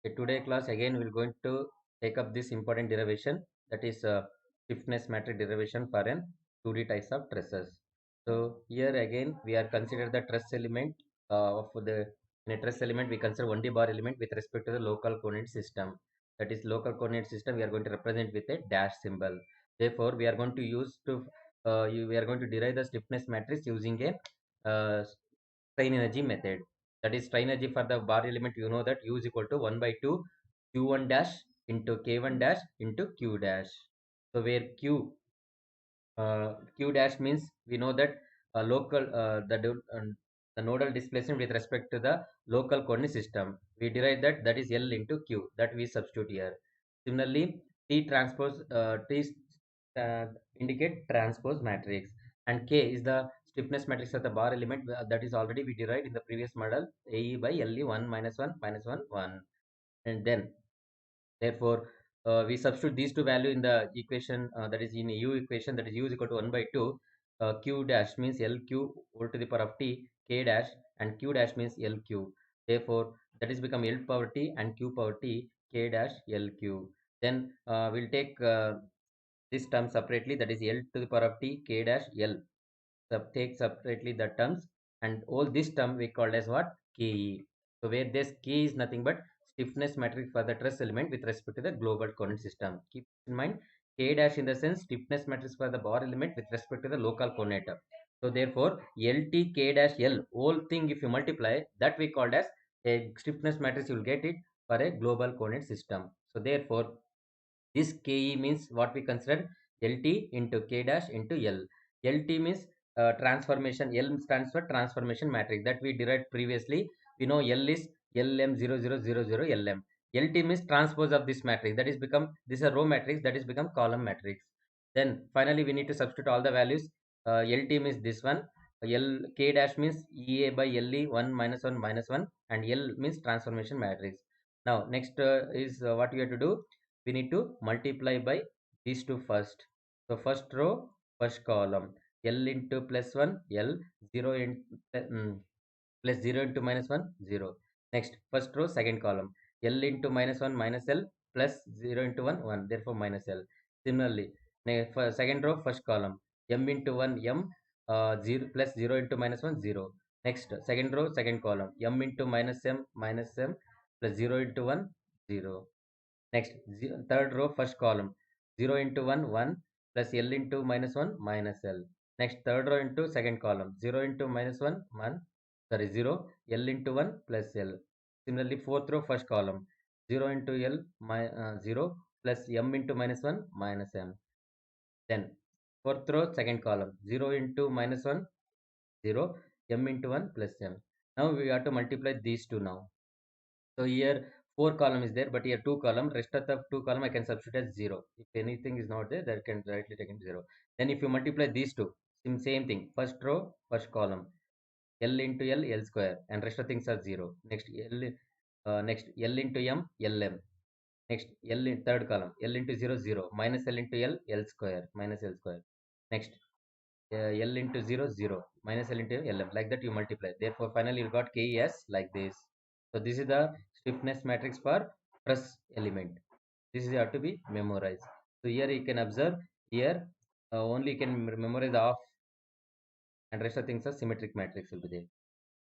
Today class again we're going to take up this important derivation, that is stiffness matrix derivation for an 2D types of trusses. So here again we are consider the truss element of the in a truss element we consider 1D bar element with respect to the local coordinate system. That is local coordinate system we are going to represent with a dash symbol. Therefore we are going to use to we are going to derive the stiffness matrix using a strain energy method. That is strain energy for the bar element, you know that U is equal to 1 by 2 q1 dash into k1 dash into q dash. So where q dash means we know that local the nodal displacement with respect to the local coordinate system. We derive that is L into q, that we substitute here. Similarly, T transpose uh, indicate transpose matrix, and K is the stiffness matrix of the bar element, that is already we derived in the previous model, AE by LE 1 minus 1 minus 1 1. And then therefore we substitute these two value in the equation, that is in U equation, that is U is equal to 1 by 2 q dash means LQ whole to the power of T K dash, and Q dash means LQ. Therefore that is become L power T and Q power T K dash LQ. Then we'll take this term separately, that is L to the power of T K dash L. Take separately the terms, and all this term we called as what? Ke. So where this K is nothing but stiffness matrix for the truss element with respect to the global coordinate system. Keep in mind K dash in the sense stiffness matrix for the bar element with respect to the local coordinate. So therefore LT K dash L whole thing if you multiply, that we called as a stiffness matrix, you will get it for a global coordinate system. So therefore this Ke means what we consider LT into K dash into L. LT means transformation. L stands for transformation matrix, that we derived previously. We know L is LM0000 LM. LT means transpose of this matrix, that is become, this is a row matrix, that is become column matrix. Then finally we need to substitute all the values. LT means this one. L K dash means EA by LE 1 minus 1 minus 1, and L means transformation matrix. Now next is what we have to do. We need to multiply by these two first. So first row, first column, L into plus 1, L, 0 into plus 0 into minus 1, 0. Next, first row, second column, L into minus 1 minus L plus 0 into 1, 1. Therefore, minus L. Similarly, for second row, first column, M into 1, M, 0 plus 0 into minus 1, 0. Next, second row, second column, M into minus M plus 0 into 1, 0. Next, third row, first column, 0 into 1, 1 plus L into minus 1, minus L. Next, third row into second column, 0 into minus 1, 1, sorry, 0, L into 1 plus L. Similarly, fourth row, first column, 0 into L, 0 plus M into minus 1, minus M. Then, fourth row, second column, 0 into minus 1, 0, M into 1 plus M. Now, we have to multiply these two now. So here four column is there, but here two column. Rest of the two column I can substitute as 0. If anything is not there, that can directly take into 0. Then if you multiply these two, same thing. First row, first column, L into L, L square, and rest of things are 0. Next L into M, LM. Next L in third column, L into 0, 0. Minus L into L, L square, minus L square. Next L into 0, 0. Minus L into LM. Like that you multiply. Therefore, finally you got KES like this. So this is the stiffness matrix for truss element. This is have to be memorized. So here you can observe, here only you can memorize the off, and rest of things are symmetric matrix will be there.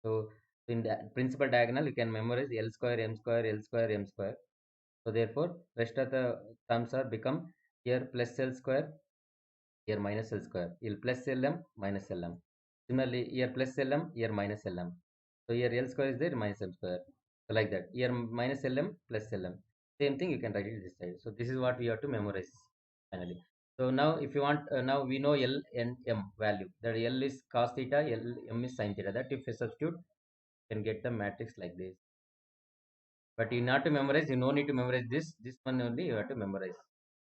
So in the principal diagonal you can memorize L square, M square, L square, M square. So therefore rest of the terms are become here plus L square, here minus L square, here plus LM, minus LM. Similarly, here plus LM, here minus LM. So here L square is there, minus M square. So like that. Here minus LM plus LM. Same thing you can write it this side. So this is what we have to memorize finally. So now if you want, now we know L and M value. That L is cos theta, M is sin theta. That if you substitute, you can get the matrix like this. But you not to memorize, you no need to memorize this. This one only you have to memorize.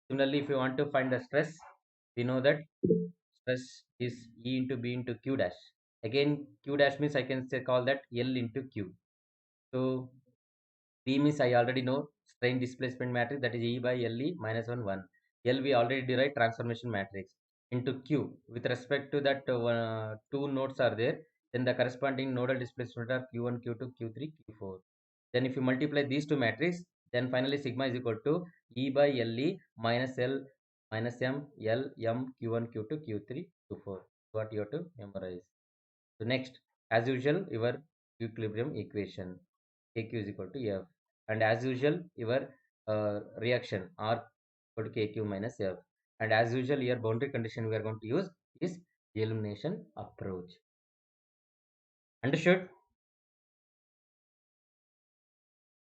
Similarly, if you want to find the stress, we know that stress is E into B into Q dash. Again, Q dash means I can say call that L into Q. So B means I already know strain displacement matrix, that is E by LE minus 1 1. L we already derived transformation matrix into Q. With respect to that two nodes are there, then the corresponding nodal displacement are Q1, Q2, Q3, Q4. Then if you multiply these two matrices, then finally sigma is equal to E by LE minus L minus M L M Q1 Q2 Q3 Q4. What you have to memorize. So next, as usual, your equilibrium equation KQ is equal to F, and as usual, your reaction R equal to KQ minus F, and as usual, your boundary condition we are going to use is the elimination approach. Understood?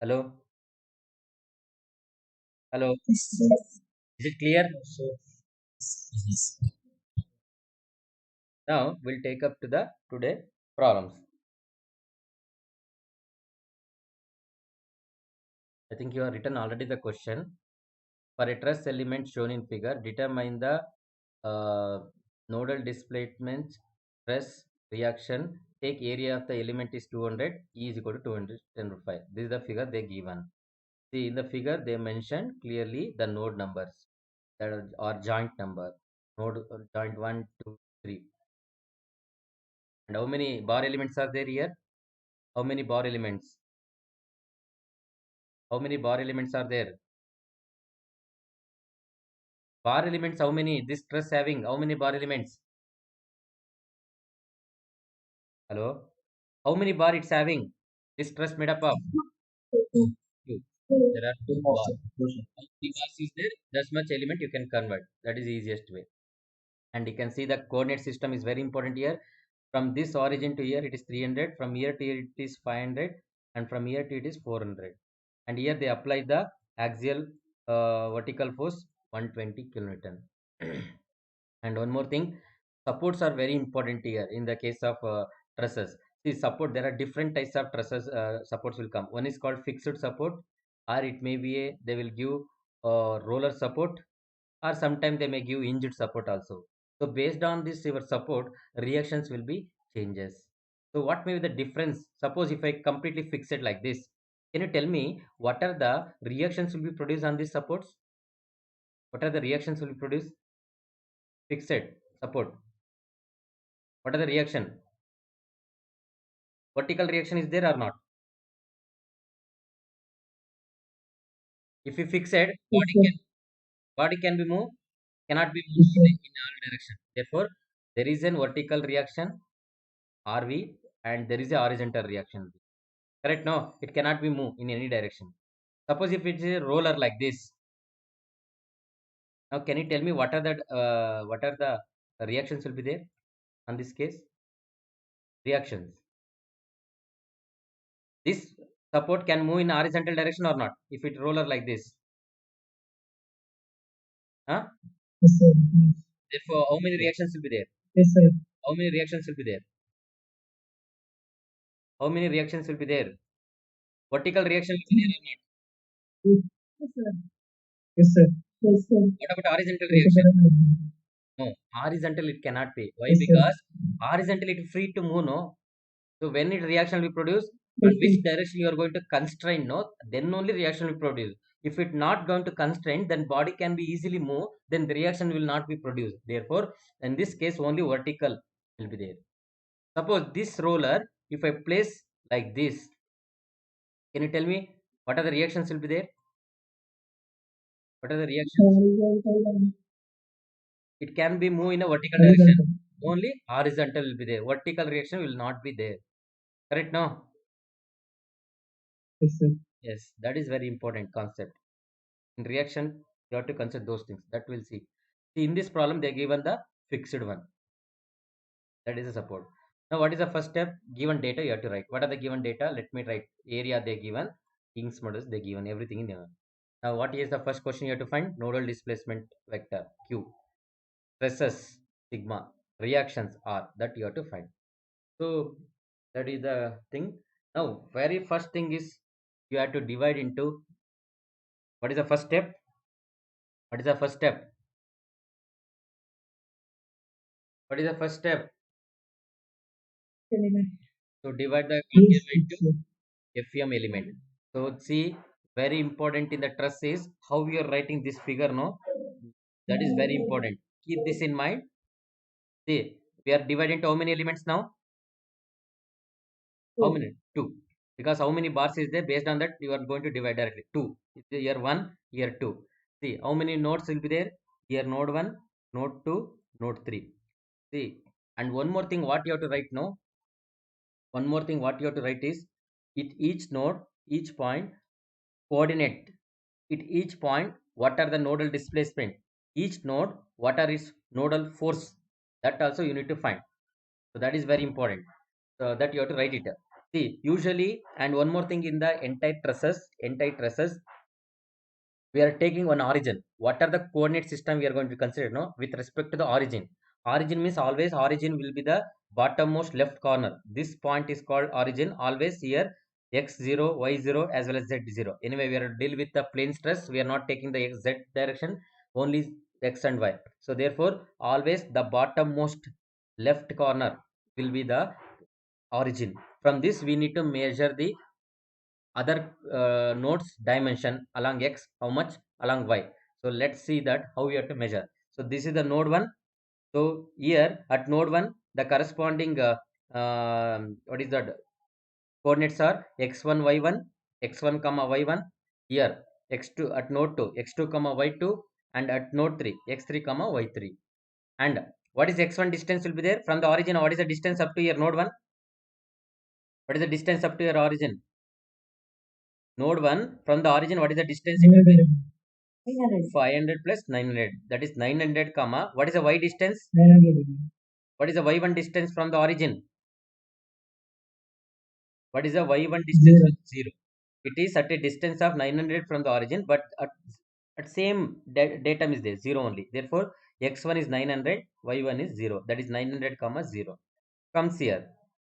Hello, hello. Yes. Is it clear? Now we'll take up to the today problems. I think you have written already the question. For a truss element shown in figure, determine the uh, nodal displacement, stress, reaction. Take area of the element is 200, E is equal to 205. This is the figure they given. See, in the figure they mentioned clearly the node numbers that are joint number. Node joint 1, 2, 3. And how many bar elements are there here? How many bar elements? How many bar elements are there? Bar elements, how many? This truss having how many bar elements? Hello? How many bar it's having? This truss made up of two. There are two bars. How many bars is there? That much element you can convert. That is the easiest way. And you can see the coordinate system is very important here. From this origin to here it is 300. From here to here it is 500. And from here to it is 400. And here they apply the axial vertical force 120 kilonewton. And one more thing, supports are very important here in the case of trusses. See, support, there are different types of trusses supports will come. One is called fixed support, or it may be a, they will give roller support, or sometimes they may give hinged support also. So based on this your support, reactions will be changes. So what may be the difference? Suppose if I completely fix it like this, can you tell me what are the reactions will be produced on these supports? What are the reactions will be produced? Fixed support. What are the reaction? Vertical reaction is there or not? If you fix it, body can be moved, cannot be moved in all direction. Therefore, there is an vertical reaction RV and there is a horizontal reaction. Correct? No, it cannot be moved in any direction. Suppose if it's a roller like this. Now, can you tell me what are the reactions will be there on this case? Reactions. This support can move in horizontal direction or not? If it roller like this, huh? Yes, sir. Therefore, how many reactions will be there? Yes, sir. How many reactions will be there? How many reactions will be there? Vertical reaction will be there or not? Yes, sir. Yes, sir. Yes, sir. What about horizontal Yes, reaction? sir. No, horizontal it cannot be. Why? Yes, sir. Because horizontal it is free to move, no? So when it reaction will produce, on Yes, which sir. direction you are going to constrain, no? Then only reaction will produce. If it not going to constrain, then body can be easily move, then the reaction will not be produced. Therefore, in this case, only vertical will be there. Suppose this roller, if I place like this, can you tell me what are the reactions will be there? What are the reactions? Horizontal. It can be moved in a vertical direction. Horizontal. Only horizontal will be there. Vertical reaction will not be there. Correct now? Yes, sir. Yes, that is very important concept. In reaction, you have to consider those things. That we'll see. See, in this problem, they given the fixed one. That is a support. Now, what is the first step? Given data, you have to write. What are the given data? Let me write. Area they given. King's models they given. Everything in there. Now, what is the first question you have to find? Nodal displacement vector Q. Stresses sigma. Reactions R. That you have to find. So that is the thing. Now, very first thing is you have to divide into what is the first step? What is the first step? What is the first step? Element. So divide the Yes, continuum sir. into FEM element. So see, very important in the truss is how you are writing this figure. No, that is very important. Keep this in mind. See, we are dividing into how many elements now? How Two. many? Two. because how many bars is there, based on that you are going to divide directly. 2 it's the year 1, year 2. See how many nodes will be there, here node 1, node 2, node 3. See, and one more thing what you have to write now, one more thing what you have to write is, at each node, each point, coordinate at each point what are the nodal displacement, each node what are its nodal force, that also you need to find. So that is very important. So that you have to write it. See, usually, and one more thing, in the entire trusses, we are taking one origin. What are the coordinate system we are going to consider, no, with respect to the origin? Origin means always origin will be the bottommost left corner. This point is called origin, always here x0, y0 as well as z0. Anyway, we are deal with the plane stress, we are not taking the z direction, only x and y. So therefore always the bottommost left corner will be the origin. From this we need to measure the other nodes dimension along x, how much along y. So let's see that how we have to measure. So this is the node 1. So here at node 1 the corresponding what is that, coordinates are x1 y1, x1 comma y1, here x2 at node 2, x2 comma y2, and at node 3 x3 comma y3. And what is x1 distance will be there from the origin, what is the distance up to your node 1, what is the distance up to your origin, node 1 from the origin, what is the distance it will be? 500 plus 900, that is 900 comma, what is the y distance, 900. what is the y1 distance from the origin, what is the y1 distance? 0. 0. It is at a distance of 900 from the origin, but at same datum is there 0 only. Therefore x1 is 900, y1 is 0, that is 900 comma 0. Comes here,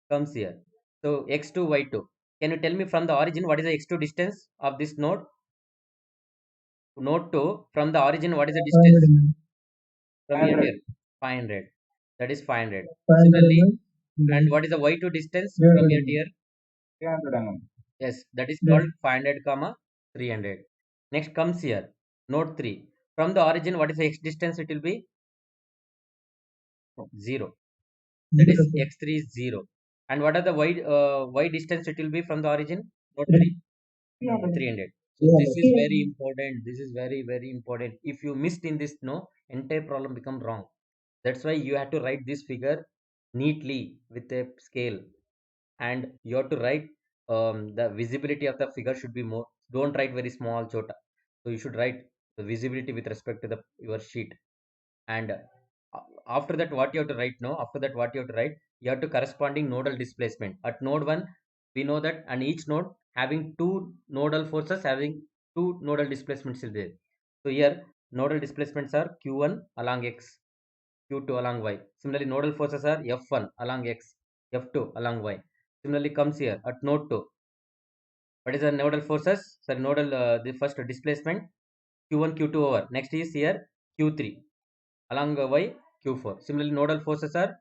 comes here. So x2 y2, can you tell me from the origin what is the x2 distance of this node, node 2 from the origin, what is the 500 distance mm. from here to here? 500, that is 500. 500 Similarly, mm. and what is the y2 distance 300 from here to mm. here? 300 mm. Yes, that is Yeah. called 500 comma 300. Next comes here node 3, from the origin what is the x distance, it will be 0, that is 0, sir. x3 is 0. And what are the y distance, it will be from the origin, node 3, 300. So this 300. is very important, this is very very important. If you missed in this, no, entire problem become wrong. That's why you have to write this figure neatly with a scale, and you have to write the visibility of the figure should be more. Don't write very small chota. So you should write the visibility with respect to the your sheet. And after that what you have to write, no, after that what you have to write, you have to corresponding nodal displacement at node 1. We know that, and each node having two nodal forces having two nodal displacements is there. So here nodal displacements are q1 along x, q2 along y. Similarly, nodal forces are F1 along x, F2 along y. Similarly, comes here at node 2. What is the nodal forces? Sorry, nodal, the first displacement q1, q2 over. Next is here q3 along y, q4. Similarly, nodal forces are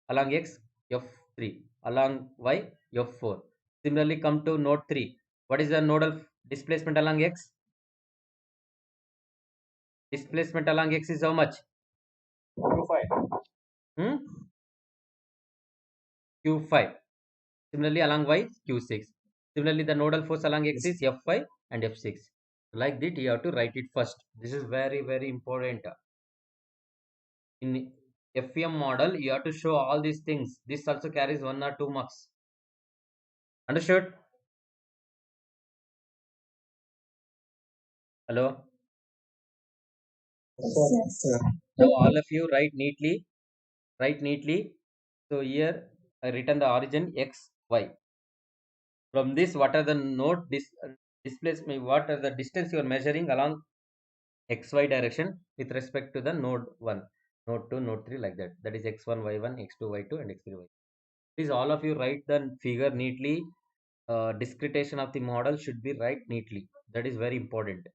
along x, F3, along y, F4. Similarly, come to node 3. What is the nodal displacement along x? Displacement along x is how much? Q5. Hmm? Q5. Similarly, along y, q6. Similarly, the nodal force along x is f5 and f6. Like that, you have to write it first. This is very, very important. In FEM model, you have to show all these things. This also carries 1 or 2 marks. Understood? Hello? Yes, sir. Now, all of you write neatly. Write neatly. So, here I written the origin x, y. From this, what are the node displacement? What are the distance you are measuring along xy direction with respect to the node 1, node 2, node 3, like that. That is x1 y1, x2 y2, and x3 y. Please all of you write the figure neatly. Discretion of the model should be right neatly. That is very important.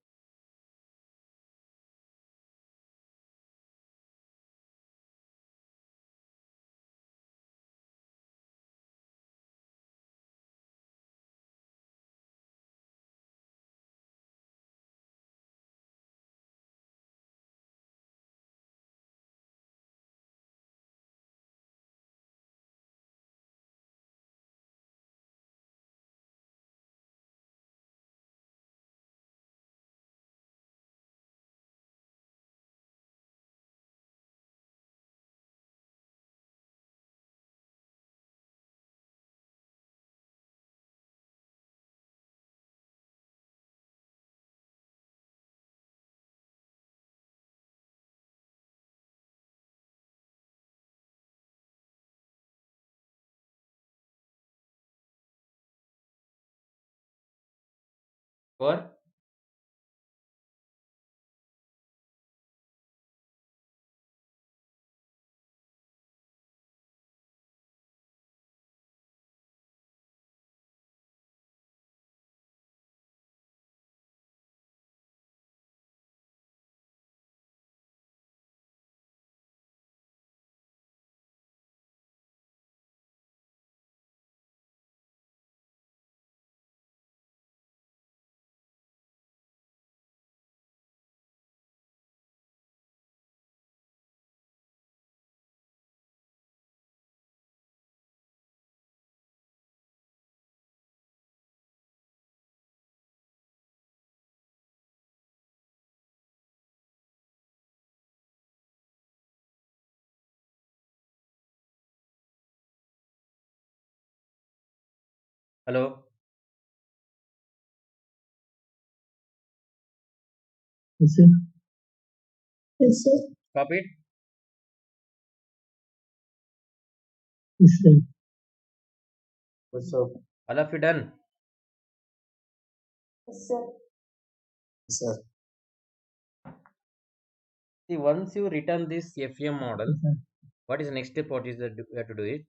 Over. Hello. Yes, sir. Yes, sir. Copied. Yes, sir. Yes, sir. All of you done. Yes, sir. Yes, sir. See, once you return this FEM model, Yes, sir. what is the next step? What is the you have to do it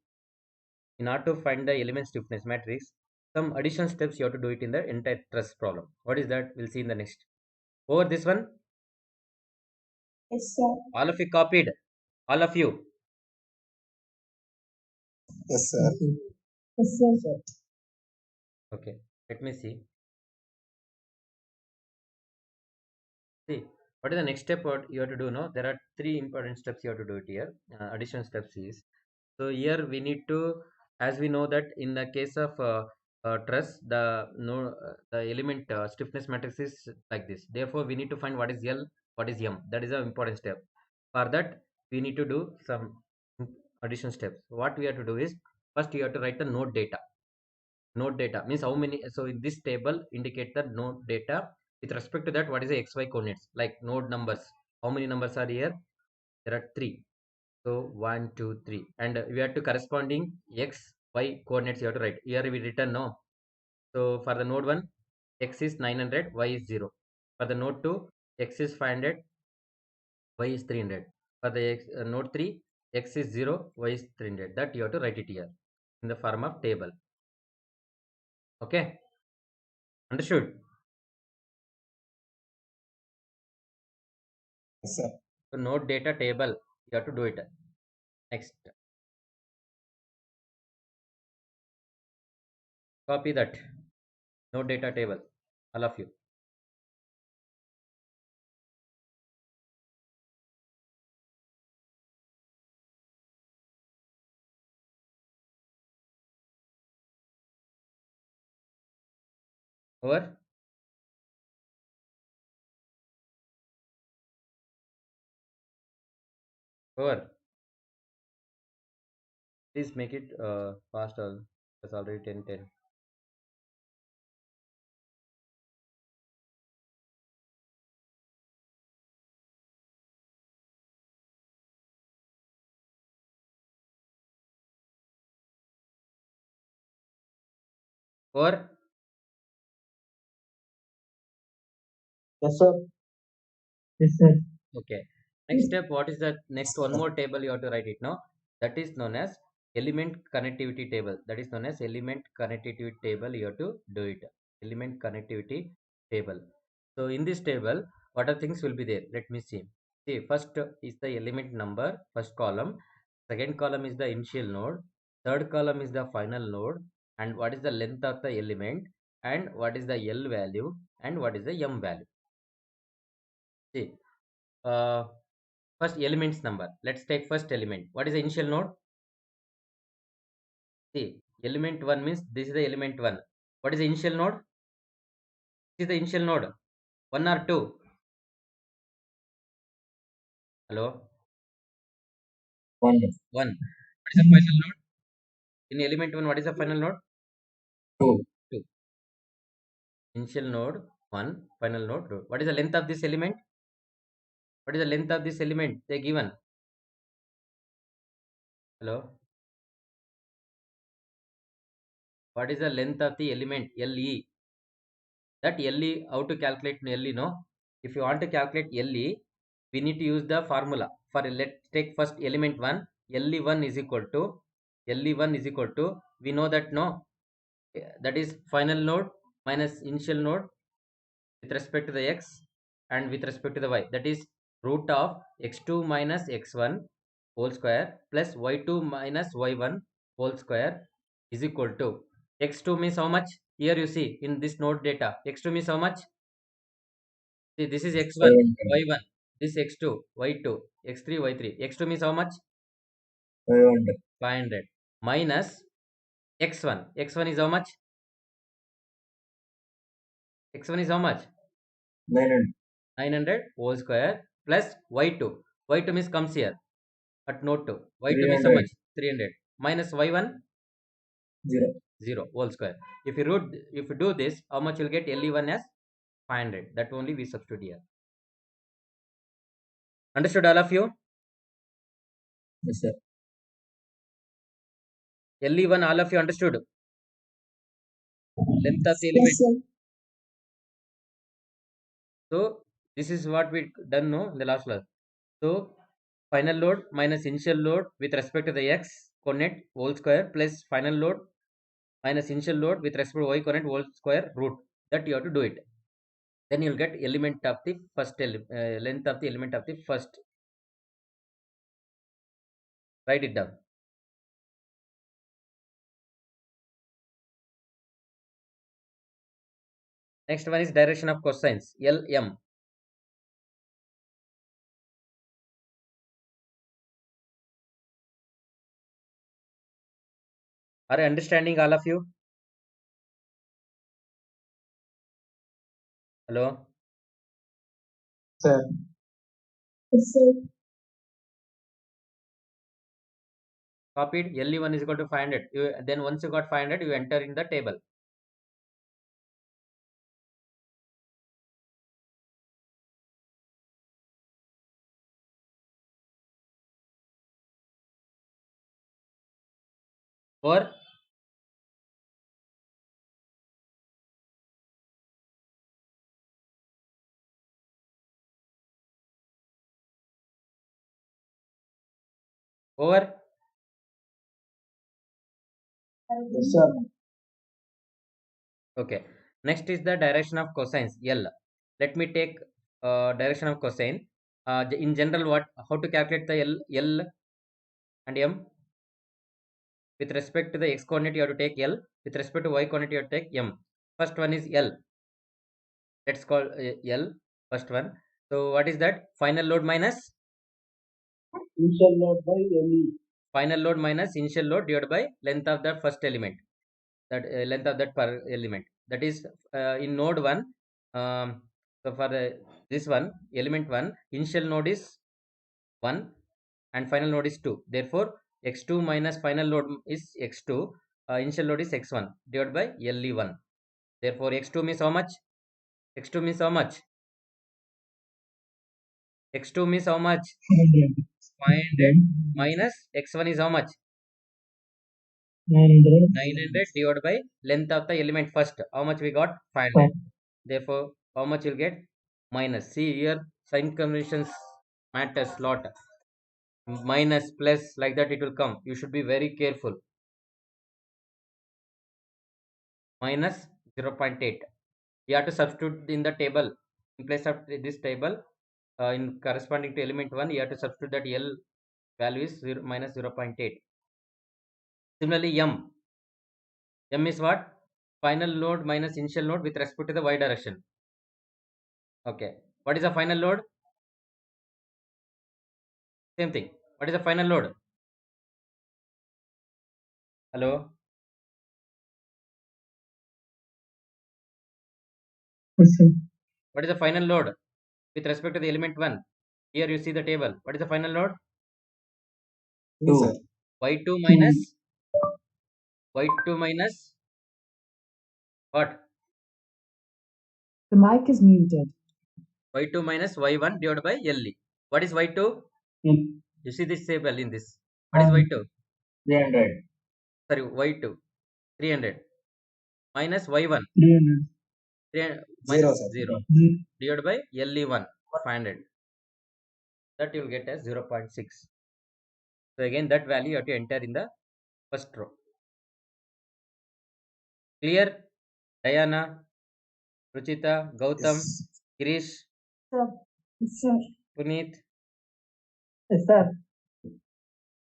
in order to find the element stiffness matrix. Some additional steps you have to do it in the entire truss problem. What is that? We'll see in the next. Over this one, Yes, sir. all of you copied. All of you. Yes, sir. Yes, sir. Yes, sir. Okay. Let me see. See, what is the next step? What you have to do? No, there are three important steps you have to do it here. Additional steps is so here we need to, as we know that in the case of truss, the no the element stiffness matrix is like this. Therefore, we need to find what is L, what is M. That is an important step. For that, we need to do some additional steps. What we have to do is first you have to write the node data. Node data means how many. So in this table indicate the node data with respect to that. What is the xy coordinates like node numbers? How many numbers are here? There are three. So 1 2 3, and we have to corresponding x y coordinates you have to write here. We written no. So for the node 1, x is 900, y is 0. For the node 2, x is 500, y is 300. For the node 3, x is 0, y is 300. That you have to write it here in the form of table. Okay, understood? Yes, sir. So node data table you have to do it. Next, copy that node data table, all of you. Over. Over. Please make it faster. It's already 10:10. Over. Yes, sir. Yes, sir. Okay. Next step, what is the next one more table you have to write it now? That is known as element connectivity table. That is known as element connectivity table. You have to do it. Element connectivity table. So in this table, what are things will be there? Let me see. See, first is the element number, first column. Second column is the initial node. Third column is the final node. And what is the length of the element? And what is the L value? And what is the M value? See, uh, first elements number. Let's take first element. What is the initial node? See, element 1 means this is the element 1. What is the initial node? This is the initial node. 1 or 2? Hello? One. 1. What is the final node? In element 1, what is the final node? Two. 2. Initial node 1, final node 2. What is the length of this element? What is the length of this element? They given. Hello? What is the length of the element? LE. that LE, how to calculate LE, no? If you want to calculate LE, we need to use the formula. For let's take first element 1, LE1 is equal to, we know that, no, that is final node minus initial node with respect to the x and with respect to the y. That is root of x2 minus x1 whole square plus y2 minus y1 whole square is equal to, x2 means how much? Here you see in this node data, x2 means how much? See, this is x1, 500. y1, this x2, y2, x3, y3. x2 means how much? 500. 500 minus x1. x1 is how much? x1 is how much? 900. 900 whole square plus y2. y2 means comes here at note 2. y2 means how 300. much? 300 minus y1 0. 0 whole square. If you do this, how much you'll get? LE1 as 500. That only we substitute here. Understood all of you? Yes, sir. LE1 all of you understood? Length of the Yes, element. sir. So this is what we done, no, in the last class. So final load minus initial load with respect to the x coordinate whole square plus final load minus initial load with respect to y coordinate whole square root. That you have to do it. Then you'll get element of the first length of the element of the first. Write it down. Next one is direction of cosines, LM. Are you understanding all of you? Hello? Sir. Yes, sir. Copied. LE1 is equal to 500. Then once you got 500, you enter in the table. Or over. Yes, sir. Okay. Next is the direction of cosines, L. Let me take direction of cosine. In general, how to calculate the L and M? With respect to the x coordinate, you have to take L. With respect to y coordinate, you have to take M. First one is L. Let's call L first one. So what is that? Final load minus Initial load by LE. final load minus initial load divided by length of the first element. That length of that per element. That is in node 1. So for this one, element 1, initial node is 1 and final node is 2. Therefore, x2 minus final load is x2. Initial load is x1 divided by LE1. Therefore, x2 means how much? x2 means how much? x2 means how much? 500 minus x1 is how much? 900. 900 divided by length of the element first. How much we got? 500. Therefore, how much you'll get? Minus. See here, sign conventions matters lot. Minus, plus, like that it will come. You should be very careful. Minus 0.8. You have to substitute in the table. In place of this table, in corresponding to element 1, you have to substitute that L value is minus 0.8. Similarly, M. M is what? Final load minus initial load with respect to the y direction. Okay. What is the final load? Same thing. What is the final load? Hello? Yes, sir. What is the final load with respect to the element 1? Here you see the table. What is the final load? 2. Y2 minus y2 minus what? The mic is muted. Y2 minus y1 divided by LE. What is y2? Mm. You see this table in this. What is y2? 300. Sorry, y2 300 minus y1 300. Zero, sir. 0 divided by LE1 500, that you will get as 0.6. So again that value you have to enter in the first row. Clear? Diana, Ruchita, Gautam, Yes. Girish, Sir. Yes, sir. Puneet, Yes, sir.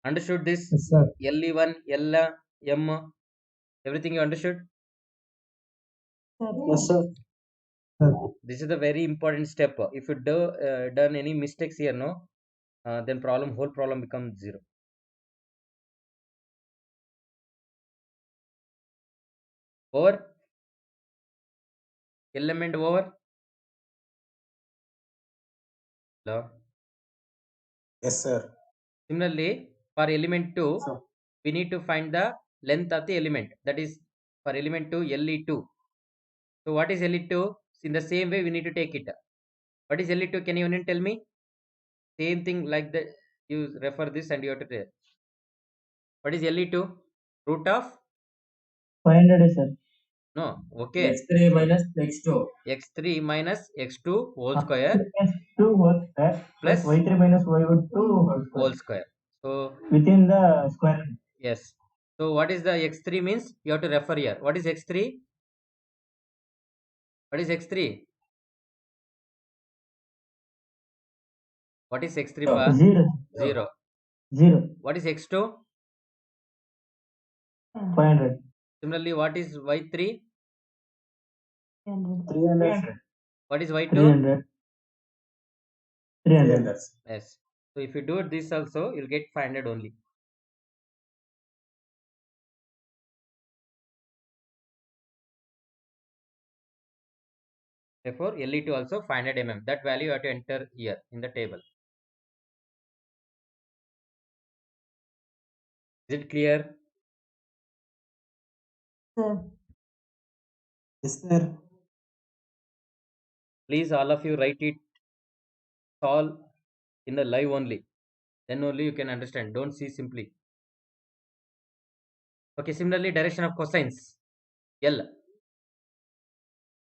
understood this? Yes, sir. LE1, L, M, everything you understood? Sir. Yes, sir. This is the very important step. If you done any mistakes here, no, then whole problem becomes 0. Over? Element over? Hello? Yes, sir. Similarly, for element 2, Sir. we need to find the length of the element. That is for element 2, LE2. So what is LE2? In the same way, we need to take it. What is LE2? Can you even tell me? Same thing like that. You refer this and you have to tell. What is LE2? Root of? 500, sir. No. Okay. X3 minus X2. X3 minus X2 whole square X2 whole square plus Y3 minus Y2 whole whole square square. So within the square. yes. So what is the X3 means? You have to refer here. What is X3? What is X3? What is X3 pa? 0. 0. 0. What is X2? 500. Similarly, what is Y3? 300. What is Y2? 300. 300. Yes. So if you do this also, you'll get 500 only. Therefore, LE2 also 500 mm. That value you have to enter here in the table. Is it clear? Sir. Yes, sir. Please, all of you write it all in the live only. Then only you can understand. Don't see simply. Okay, similarly, direction of cosines. L.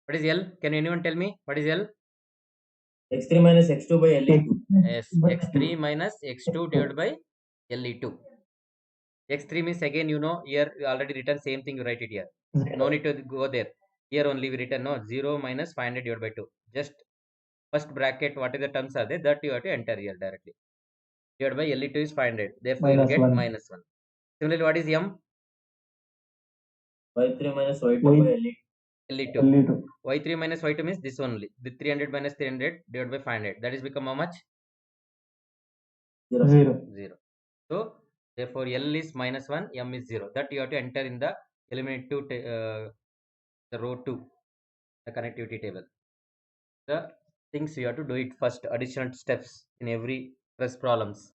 What is L? Can anyone tell me? What is L? X3 minus X2 by LE2. Yes, X3 minus X2 divided by LE2. X3 means again, you know, here you already written same thing, you write it here. No need to go there. Here only we written, no, 0 minus 500 divided by 2. Just first bracket, whatever the terms are there, that you have to enter here directly. Divided by LE2 is 500. Therefore, you will get minus 1. Similarly, what is M? Y3 minus Y2 by LE2. LE2. Y3 minus Y2 means this only. The 300 minus 300 divided by 500. That is become how much? 0. 0. So, therefore, L is minus 1, M is 0. That you have to enter in the element 2, the row 2, the connectivity table. The things you have to do it first, additional steps in every stress problems.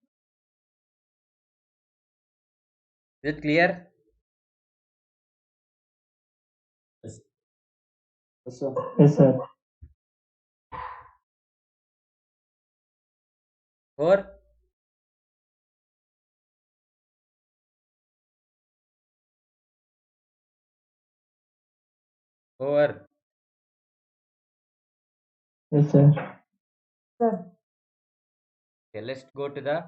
Is it clear? Yes, sir. Yes, sir. Or over. Yes, sir. Sir. Okay, let's go to the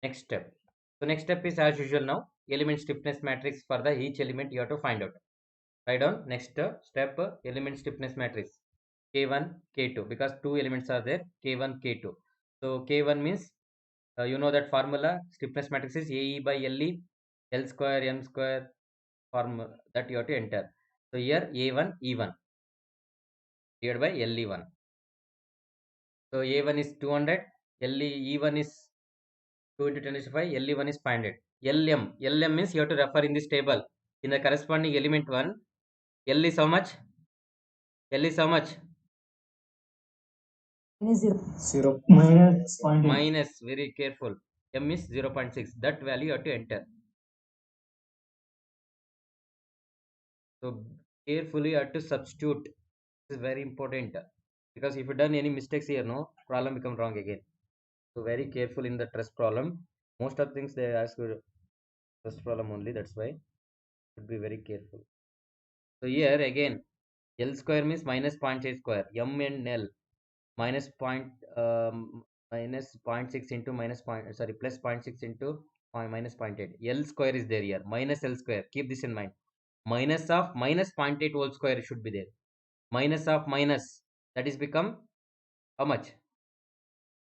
next step. So next step is as usual now, element stiffness matrix for the each element you have to find out. Write down next step, element stiffness matrix K1, K2, because two elements are there, K1, K2. So K1 means, you know that formula, stiffness matrix is AE by LE, L square, M square formula that you have to enter. So here A1, E1 divided by LE1. So A1 is 200, E1 is 2 into 10 to the 5, LE1 is 500. LM means you have to refer in this table. In the corresponding element 1, L is how much? L is how much? Zero. Minus 0.8. Minus, very careful. M is 0.6. That value you have to enter. So carefully you have to substitute. This is very important. Because if you done any mistakes here, no, problem become wrong again. So very careful in the trust problem. Most of things they ask you trust problem only. That's why should be very careful. So here again, L square means minus 0.8 square. M and L minus minus 0.6 into minus point, sorry, plus 0.6 into minus 0.8. L square is there here. Minus L square. Keep this in mind. Minus of minus 0.8 whole square should be there. Minus of minus. That is become how much?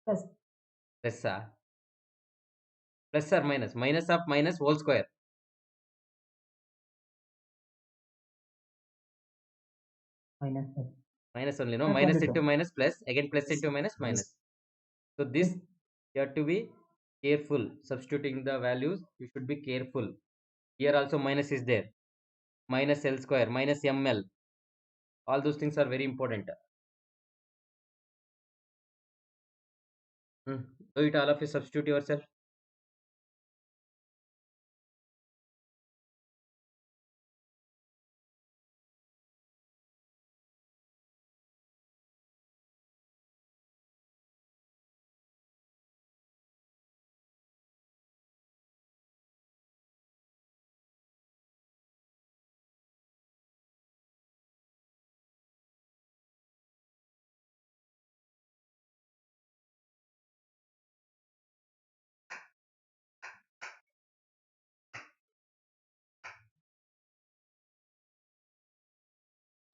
Plus. Plus, plus or minus? Minus of minus whole square. Minus. Minus only, no? Plus Minus only, into sir. minus plus. Again plus into minus minus. So this you have to be careful. Substituting the values, you should be careful. Here also minus is there. Minus L square, minus ML. All those things are very important. Do it all of you, substitute yourself.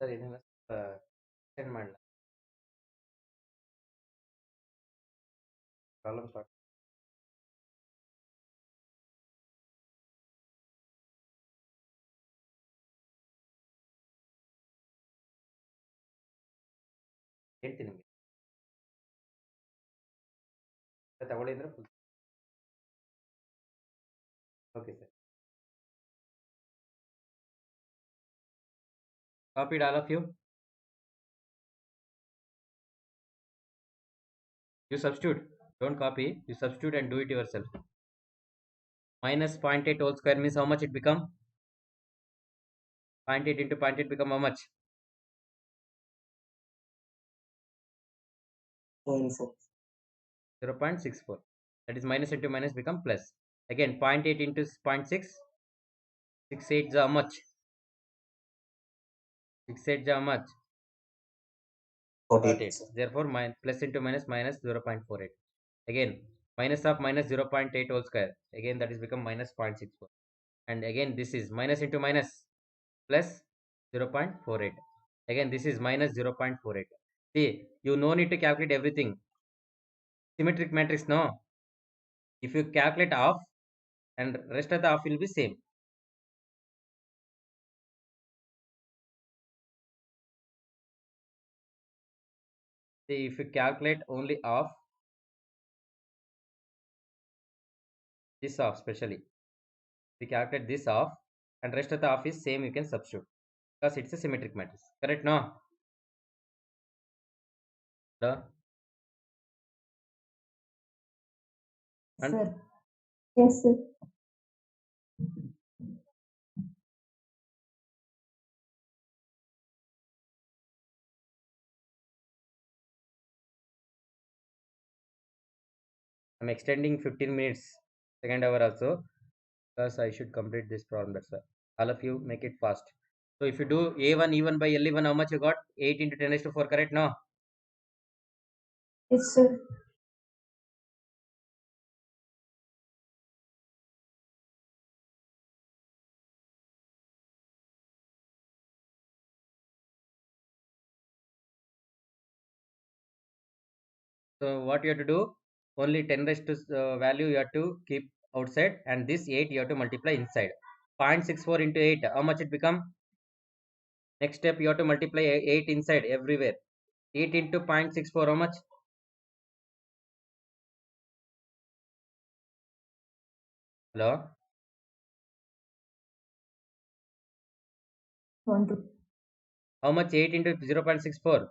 Sir, extend ಮಾಡಲ problem solve ಹೇಳ್ತೀನಿ ನಿಮಗೆ ತಗೊಳ್ಳಿದ್ರೆ full okay sir copied all of you. You substitute, don't copy, you substitute and do it yourself. Minus 0.8 whole square means how much it become? 0.8 into 0.8 become how much? 0.64. That is minus into minus become plus. Again 0.8 into 0.6, 68 is how much? 68 is how much? 48. Therefore plus into minus minus 0.48. Again minus of minus 0.8 whole square. Again that is become minus 0.64. And again this is minus into minus plus 0.48. Again this is minus 0.48. See, you no need to calculate everything. Symmetric matrix, no? If you calculate half and rest of the half will be same. See, if you calculate only half, this half especially, we calculate this half and rest of the half is same, you can substitute because it's a symmetric matrix. Correct, no? The and Sir. Yes, sir. I'm extending 15 minutes, second hour also, because I should complete this problem. That's why. All of you make it fast. So if you do A1 E1 by LE1, how much you got? 8 into 10 raised to 4, correct? No? Yes, sir. So what you have to do? Only 10 raised to value you have to keep outside, and this 8 you have to multiply inside. 0.64 into 8, how much it become? Next step you have to multiply 8 inside everywhere. 8 into 0.64, how much? Hello? 1, 2. How much 8 into 0.64?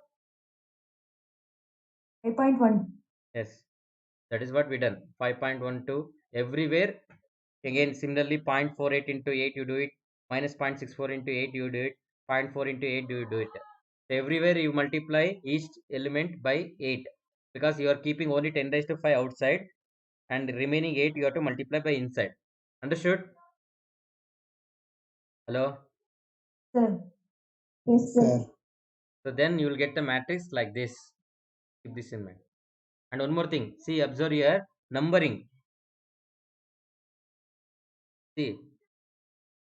5.1. Yes, that is what we done. 5.12 everywhere. Again, similarly 0.48 into 8 you do it. Minus 0.64 into 8 you do it. 0.4 into 8 you do it. So everywhere you multiply each element by 8 because you are keeping only 10 raised to 5 outside and remaining 8 you have to multiply by inside. Understood? Hello? Sir. Yes, sir. So then you will get the matrix like this. Keep this in mind. And one more thing, see, observe here, numbering. See,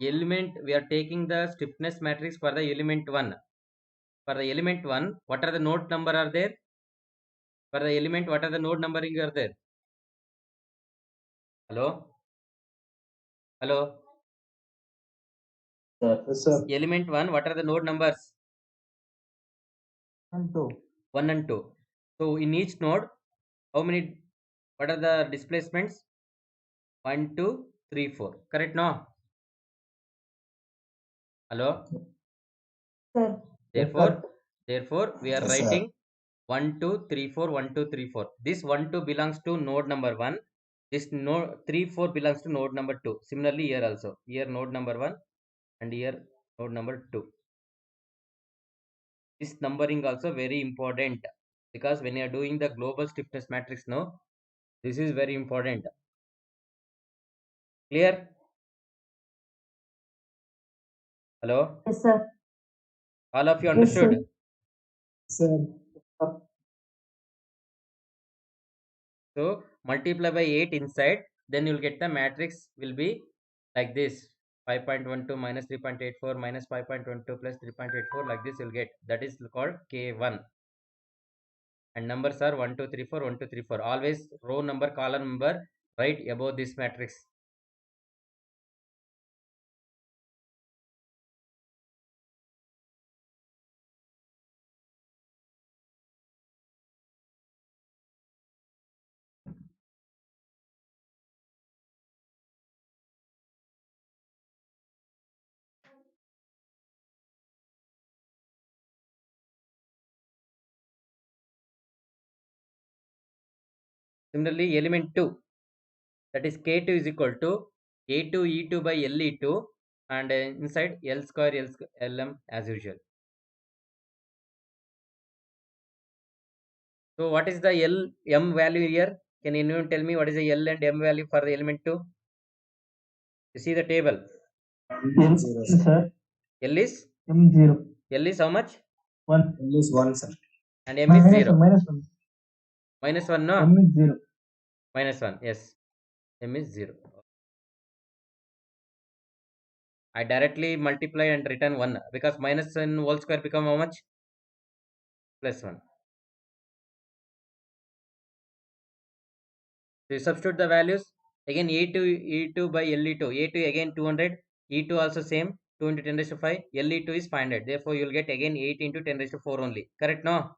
element, we are taking the stiffness matrix for the element 1. For the element 1, what are the node number are there? For the element, what are the node numbering are there? Hello? Hello? Yes, sir. Element 1, what are the node numbers? 1, 2. 1 and 2. So in each node, how many, what are the displacements? 1, 2, 3, 4. Correct, no? Hello? Sir. Therefore, we are Yes, sir. writing 1, 2, 3, 4, 1, 2, 3, 4. This 1, 2 belongs to node number 1. This node 3, 4 belongs to node number 2. Similarly, here also. Here node number 1 and here node number 2. This numbering also very important, because when you are doing the global stiffness matrix now, this is very important. Clear? Hello? Yes, sir. All of you Yes, understood? sir. Sir. So multiply by 8 inside, then you'll get the matrix will be like this: 5.12 minus 3.84 minus 5.12 plus 3.84, like this you'll get. That is called K1. And numbers are 1, 2, 3, 4, 1, 2, 3, 4. Always row number, column number right above this matrix. Similarly, element 2, that is K2 is equal to A2 E2 by LE2, and inside L square LM as usual. So what is the L M value here? Can anyone tell me what is the L and M value for the element 2? You see the table. Zero, sir. L is M0. L is how much? 1. M is 1, sir. And M is 0. Minus 1. Minus 1, no? M is 0. Minus 1, yes. M is 0. I directly multiply and return 1, because minus 1 whole square become how much? Plus 1. So you substitute the values. Again E2 E2 by LE2. A2 again 200. E2 also same. 2 into 10 raised to 5. LE2 is 500. Therefore you will get again 8 into 10 raised to 4 only. Correct, no?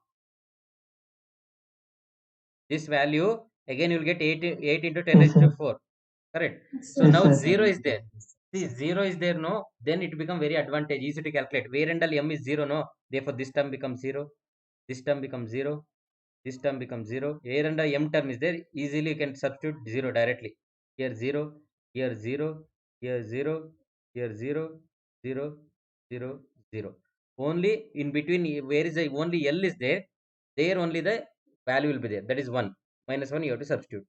This value again you will get 8 into 10 raised to 4. Correct. So Yes, now sir. 0 is there. See, 0 is there, no? Then it become very advantage, easy to calculate. Where and all M is 0, no? Therefore this term becomes 0. This term becomes 0. This term becomes 0. Here and M term is there. Easily you can substitute 0 directly. Here 0, here 0, here 0, here 0, 0, 0, 0. Only in between, where is the only L is there, there only the value will be there. That is 1. Minus 1 you have to substitute.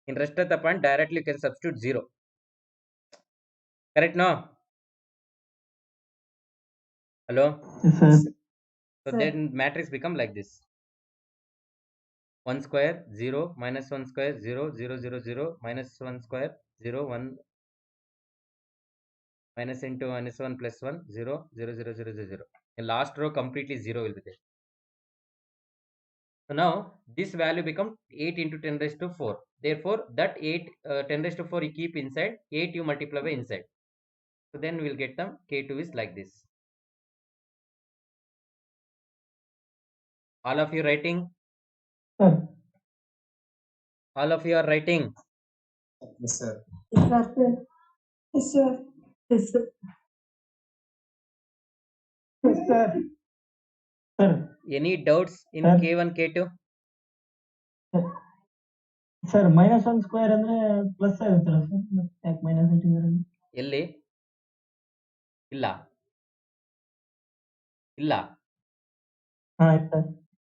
In rest of the point, directly you can substitute 0. Correct, no? Hello? Yes, sir. So Sir. then matrix become like this: 1 square 0, minus 1 square 0, 0, 0, 0, minus 1 square 0, 1, minus into minus 1 plus 1, 0, 0, 0, 0, 0, 0. The last row completely 0 will be there. So now this value become 8 into 10 raised to 4. Therefore that 8 10 raised to 4 you keep inside, 8 you multiply by inside. So then we'll get them. K2 is like this. All of you writing? Sir. All of you are writing? Yes, sir. Yes, sir. Yes, sir. Yes, sir. Yes, sir. Sir. Any doubts in Sir. K1, K2? Sir minus 1 square ಅಂದ್ರೆ plus ಆಗುತ್ತಲ್ಲ sir ಯಾಕೆ minus ಇಟ್ಟಿದ್ದಾರೆ ಎಲ್ಲಿ ಇಲ್ಲ ಇಲ್ಲ ಹಾ sir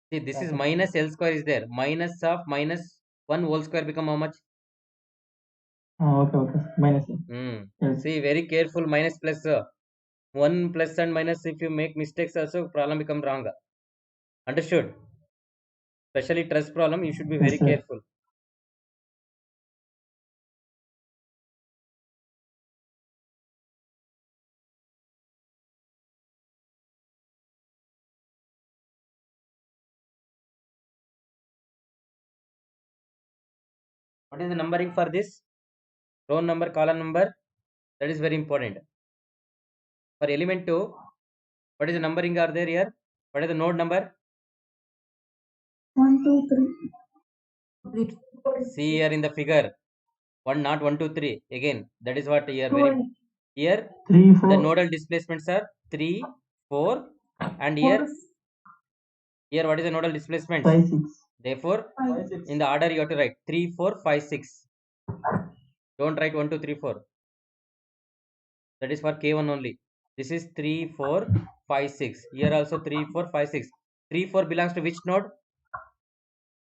see, this is minus L square is there, minus of minus 1 whole square become how much? Okay okay minus See, very careful. Minus plus one plus and minus, if you make mistakes also, problem become wrong. Understood? Especially trust problem, you should be very Yes, sir. careful. What is the numbering for this? Row number, column number, that is very important. For element 2, what is the numbering are there here? What is the node number? 1, 2, 3. See here in the figure, 1, not 1, 2, 3. Again, that is what here 2 very and here 3, the 4, nodal displacements are 3, 4, and 4, here what is the nodal displacements? 5, 6. Therefore, 5. in the order you have to write 3, 4, 5, 6. Don't write 1, 2, 3, 4. That is for K1 only. This is 3, 4, 5, 6. Here also 3, 4, 5, 6. 3, 4 belongs to which node?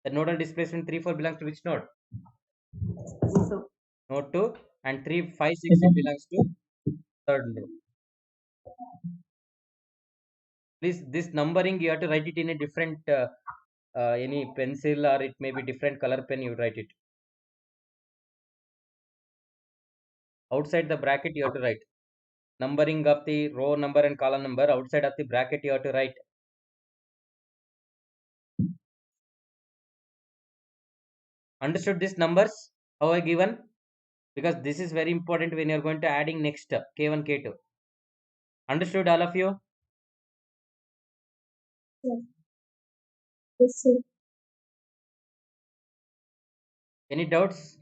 The nodal displacement 3, 4 belongs to which node? So, Node 2, and 3, 5, 6 it belongs to third node. Please, this numbering you have to write it in a different any pencil, or it may be different color pen, you write it. Outside the bracket you have to write. Numbering of the row number and column number, outside of the bracket you have to write. Understood these numbers? How I given? Because this is very important when you are going to adding next K1, K2. Understood all of you? yes, sir. Any doubts?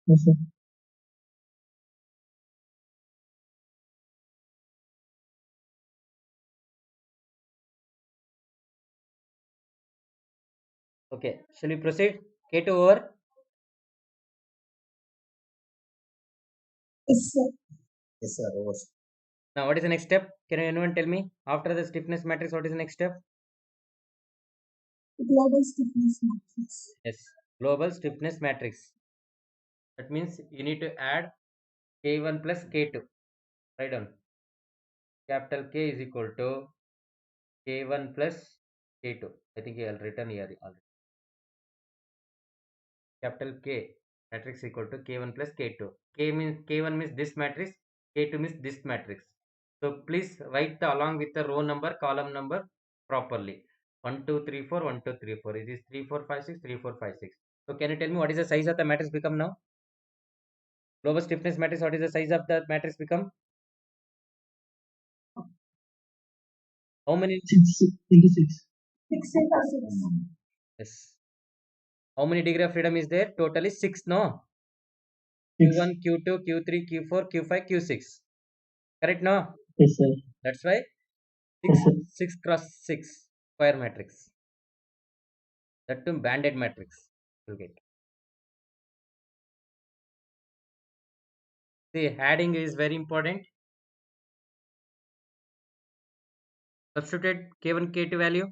Yes, sir. Okay, shall we proceed? K2 over. Yes, sir. Yes, sir. Over. Now, what is the next step? Can anyone tell me? After the stiffness matrix, what is the next step? Global stiffness matrix. Yes, global stiffness matrix. That means you need to add K1 plus K2. Write down. Capital K is equal to K1 plus K2. I think I will written here already. Capital K matrix equal to K1 plus K2. K1 means this matrix, K2 means this matrix. So please write along with the row number, column number properly. 1, 2, 3, 4, 1, 2, 3, 4. It is 3, 4, 5, 6, 3, 4, 5, 6. So can you tell me what is the size of the matrix become now? Global stiffness matrix, what is the size of the matrix become? How many? 6 into 6. 6 into 6. Yes. How many degree of freedom is there? Totally 6, no? 6. Q1, Q2, Q3, Q4, Q5, Q6. Correct, no? Yes, sir. That's why Yes, sir. 6 cross 6 square matrix. That too banded matrix you'll get. See, adding is very important. Substitute K1, K2 value.